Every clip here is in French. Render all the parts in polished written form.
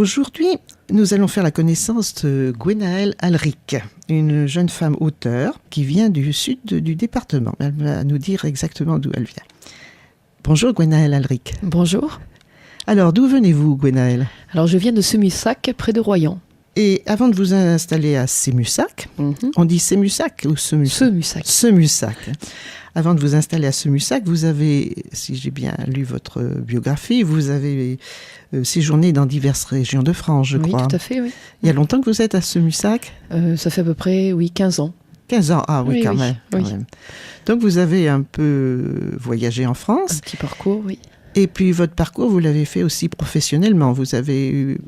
Aujourd'hui, nous allons faire la connaissance de Gwenaëlle Alric, une jeune femme auteure qui vient du sud du département. Elle va nous dire exactement d'où elle vient. Bonjour Gwenaëlle Alric. Bonjour. Alors, d'où venez-vous, Gwenaëlle ? Alors, je viens de Semussac, près de Royan. Et avant de vous installer à Semussac, on dit Semussac ou Semussac ? Semussac. Semussac. Avant de vous installer à Semussac, vous avez, si j'ai bien lu votre biographie, vous avez séjourné dans diverses régions de France, je crois. Oui, tout à fait, oui. Il y a longtemps que vous êtes à Semussac ? Ça fait à peu près, 15 ans. 15 ans, ah oui, Oui, quand oui, même. oui. Quand même. Donc vous avez un peu voyagé en Un France. petit parcours, oui. Et puis votre parcours, vous l'avez fait aussi professionnellement. Vous avez eu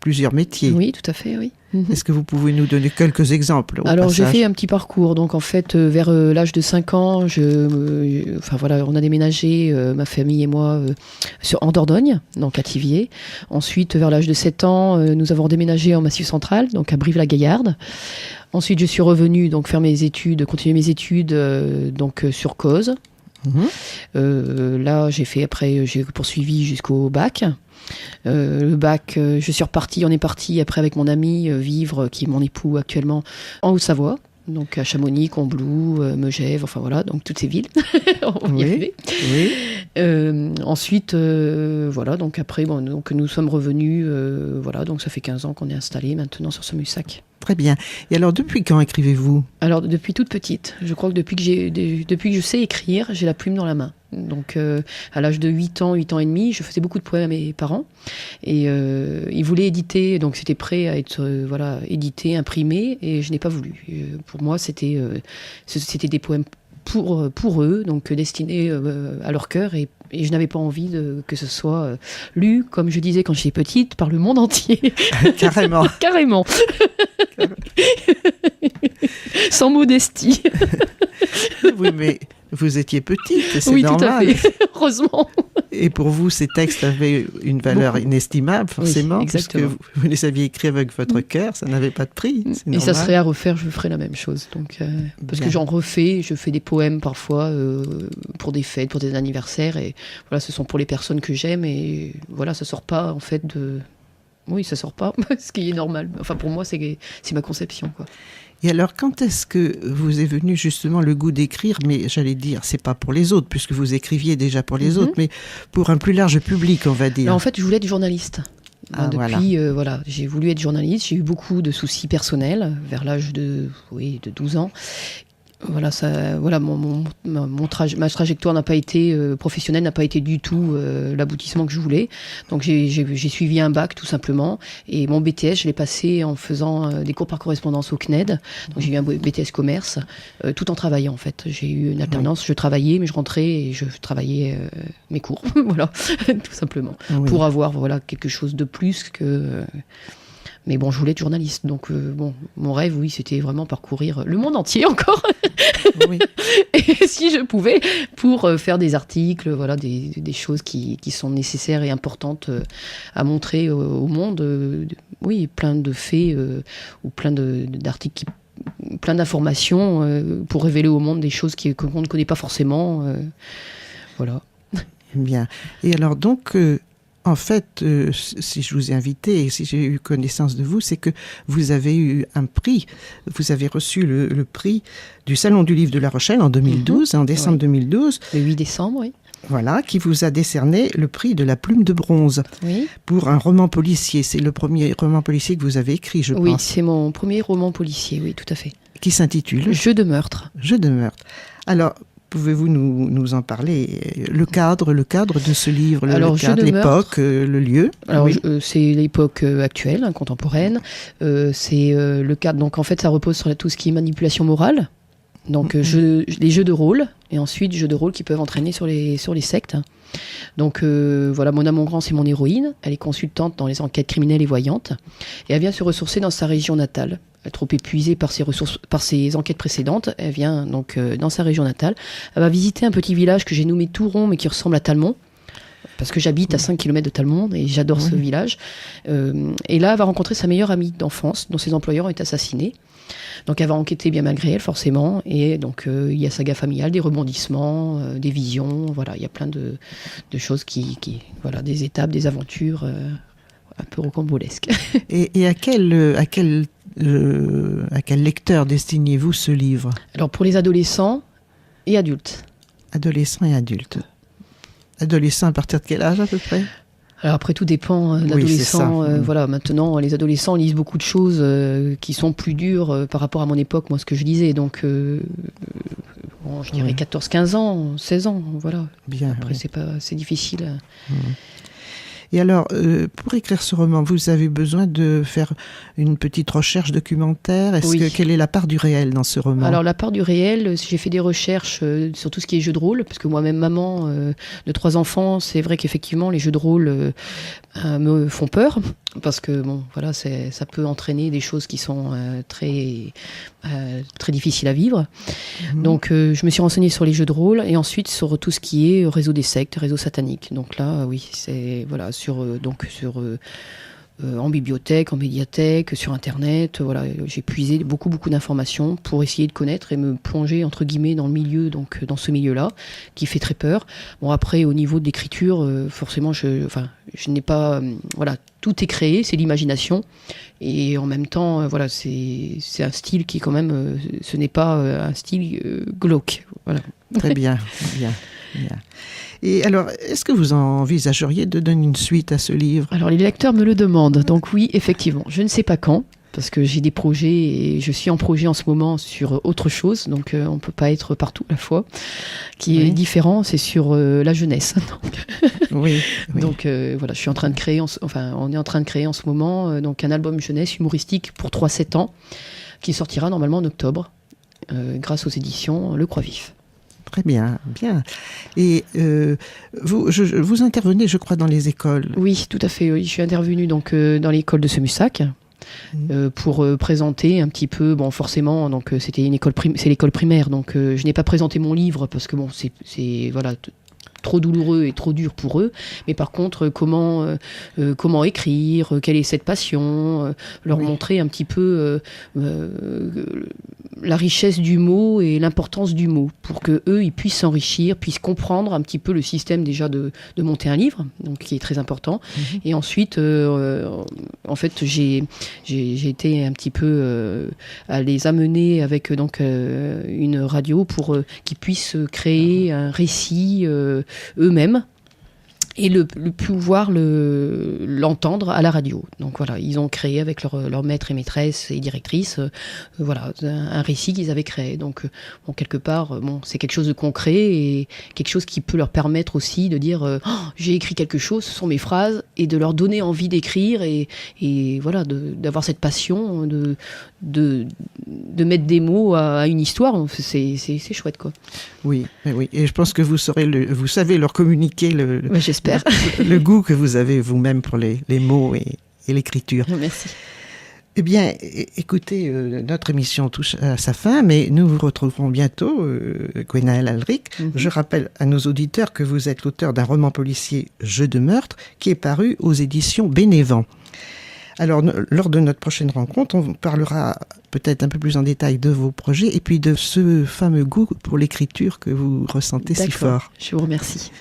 plusieurs métiers. Oui, tout à fait, oui. Est-ce que vous pouvez nous donner quelques exemples au Alors, j'ai passage ? fait un petit parcours. Donc, en fait, vers l'âge de 5 ans, on a déménagé, ma famille et moi, en Dordogne, donc à Thiviers. Ensuite, vers l'âge de 7 ans, nous avons déménagé en Massif Central, donc à Brive-la-Gaillarde. Ensuite, je suis revenue donc faire mes études, continuer mes études sur Causes. Là, j'ai poursuivi jusqu'au bac. Le bac, on est parti après avec mon ami vivre, qui est mon époux actuellement, en Haute-Savoie. Donc à Chamonix, Combloux, Megève, enfin voilà, donc toutes ces villes. On y arrivait. Oui. Ensuite, donc après, donc nous sommes revenus, donc ça fait 15 ans qu'on est installés maintenant sur Semussac. Très bien. Et alors, depuis quand écrivez-vous ? Alors, depuis toute petite. Je crois que depuis que je sais écrire, j'ai la plume dans la main. Donc, à l'âge de 8 ans et demi, je faisais beaucoup de poèmes à mes parents. Et ils voulaient éditer, donc c'était prêt à être édité, imprimé, et je n'ai pas voulu. Pour moi, c'était des poèmes pour eux, donc destinés à leur cœur, et je n'avais pas envie que ce soit lu, comme je disais quand j'étais petite, par le monde entier. Carrément. Carrément. Sans modestie. Oui, mais vous étiez petite, c'est oui, normal. Oui, tout à fait. Heureusement. Et pour vous, ces textes avaient une valeur inestimable, forcément, oui, puisque vous les aviez écrits avec votre cœur, ça n'avait pas de prix. C'est normal. Ça serait à refaire, je ferais la même chose. Donc, parce que j'en refais, je fais des poèmes parfois pour des fêtes, pour des anniversaires, et voilà, ce sont pour les personnes que j'aime, et voilà, ça sort pas en fait de... Oui, ça sort pas, ce qui est normal. Enfin, pour moi, c'est ma conception, quoi. Et alors, quand est-ce que vous est venu justement le goût d'écrire ? Mais j'allais dire, c'est pas pour les autres, puisque vous écriviez déjà pour les autres, mais pour un plus large public, on va dire. Alors, en fait, je voulais être journaliste. Depuis, j'ai voulu être journaliste. J'ai eu beaucoup de soucis personnels vers l'âge de 12 ans. Voilà, ma trajectoire n'a pas été professionnelle, n'a pas été du tout l'aboutissement que je voulais. Donc j'ai suivi un bac tout simplement, et mon BTS je l'ai passé en faisant des cours par correspondance au CNED. Donc j'ai eu un BTS commerce, tout en travaillant en fait. J'ai eu une alternance, je travaillais mais je rentrais et je travaillais mes cours, voilà, tout simplement, pour avoir quelque chose de plus que. Mais bon, je voulais être journaliste, donc mon rêve, oui, c'était vraiment parcourir le monde entier encore. Oui. Et si je pouvais, pour faire des articles, des choses qui sont nécessaires et importantes à montrer au monde. Plein de faits ou plein d'articles, plein d'informations pour révéler au monde des choses qu'on ne connaît pas forcément. Voilà. Bien. Et alors donc... En fait, si je vous ai invité et si j'ai eu connaissance de vous, c'est que vous avez eu un prix. Vous avez reçu le prix du Salon du Livre de La Rochelle en 2012, en décembre 2012. Le 8 décembre, oui. Voilà, qui vous a décerné le prix de la Plume de Bronze pour un roman policier. C'est le premier roman policier que vous avez écrit, je pense. Oui, c'est mon premier roman policier, oui, tout à fait. Qui s'intitule Jeu de meurtre. Jeu de meurtre. Alors... Pouvez-vous nous en parler ? Le cadre de ce livre, le cadre, l'époque, le lieu ? Alors, c'est l'époque actuelle, contemporaine. C'est le cadre. Donc, en fait, ça repose sur tout ce qui est manipulation morale. Donc, les jeux de rôle. Et ensuite, jeux de rôle qui peuvent entraîner sur les sectes. Donc, Mona Mongrand, c'est mon héroïne. Elle est consultante dans les enquêtes criminelles et voyantes. Et elle vient se ressourcer dans sa région natale. Trop épuisée par ses enquêtes précédentes, elle vient donc dans sa région natale. Elle va visiter un petit village que j'ai nommé Touron, mais qui ressemble à Talmont, parce que j'habite à 5 km de Talmont et j'adore ce village. Et là, elle va rencontrer sa meilleure amie d'enfance, dont ses employeurs ont été assassinés. Donc elle va enquêter bien malgré elle, forcément. Et donc il y a saga familiale, des rebondissements, des visions. Voilà, il y a plein de choses des étapes, des aventures. un peu rocambolesque. Et à quel lecteur destinez-vous ce livre? Alors pour les adolescents et adultes. Adolescents et adultes. Adolescents à partir de quel âge à peu près? Alors après tout dépend de l'adolescent. Voilà, maintenant les adolescents lisent beaucoup de choses qui sont plus dures par rapport à mon époque, moi ce que je lisais. Donc bon, je dirais 14-15 ans, 16 ans, voilà. Bien. Après c'est difficile. Et alors, pour écrire ce roman, vous avez besoin de faire une petite recherche documentaire. Quelle est la part du réel dans ce roman? Alors, la part du réel, j'ai fait des recherches sur tout ce qui est jeux de rôle, parce que moi-même, maman de 3 enfants, c'est vrai qu'effectivement, les jeux de rôle me font peur, parce que, bon, voilà, ça peut entraîner des choses qui sont très difficiles à vivre. Donc, je me suis renseignée sur les jeux de rôle, et ensuite sur tout ce qui est réseau des sectes, réseau satanique. Donc là, oui, c'est... Voilà, en bibliothèque, en médiathèque, sur Internet. Voilà, j'ai puisé beaucoup d'informations pour essayer de connaître et me plonger entre guillemets dans le milieu, donc dans ce milieu-là, qui fait très peur. Bon après, au niveau de l'écriture, forcément, je n'ai pas, voilà, tout est créé, c'est l'imagination, et en même temps, voilà, c'est un style qui quand même, ce n'est pas un style glauque. Voilà. Très bien, bien. Et alors, est-ce que vous envisageriez de donner une suite à ce livre? Alors, les lecteurs me le demandent, donc oui, effectivement. Je ne sais pas quand, parce que j'ai des projets et je suis en projet en ce moment sur autre chose, donc on ne peut pas être partout à la fois. Qui est différent, c'est sur la jeunesse. Oui. Donc voilà, je suis en train de créer, on est en train de créer en ce moment donc un album jeunesse humoristique pour 3-7 ans, qui sortira normalement en octobre, grâce aux éditions Le Croix-Vif. Très bien, bien. Et vous intervenez, je crois, dans les écoles. Oui, tout à fait. Oui. Je suis intervenue donc dans l'école de Semussac pour présenter un petit peu. Bon, forcément, donc c'était c'est l'école primaire, donc je n'ai pas présenté mon livre parce que bon, c'est voilà. Trop douloureux et trop dur pour eux, mais par contre comment écrire, quelle est cette passion, leur montrer un petit peu la richesse du mot et l'importance du mot pour que eux ils puissent s'enrichir, puissent comprendre un petit peu le système déjà de monter un livre, donc qui est très important. Et ensuite en fait j'ai été un petit peu à les amener avec donc une radio pour qu'ils puissent créer un récit eux-mêmes et le pouvoir l'entendre à la radio. Donc voilà, ils ont créé avec leur maître et maîtresse et directrice voilà, un récit qu'ils avaient créé. Donc bon, quelque part, bon, c'est quelque chose de concret et quelque chose qui peut leur permettre aussi de dire j'ai écrit quelque chose, ce sont mes phrases, et de leur donner envie d'écrire et voilà, d'avoir cette passion de mettre des mots à une histoire. C'est chouette, quoi. Oui, et je pense que vous savez leur communiquer j'espère. Le goût que vous avez vous-même pour les mots et l'écriture. Merci. Eh bien, écoutez, notre émission touche à sa fin, mais nous vous retrouverons bientôt, Gwenaëlle Alric. Je rappelle à nos auditeurs que vous êtes l'auteur d'un roman policier, Jeu de meurtre, qui est paru aux éditions Bénévent. Alors, lors de notre prochaine rencontre, on parlera peut-être un peu plus en détail de vos projets et puis de ce fameux goût pour l'écriture que vous ressentez si fort. Je vous remercie.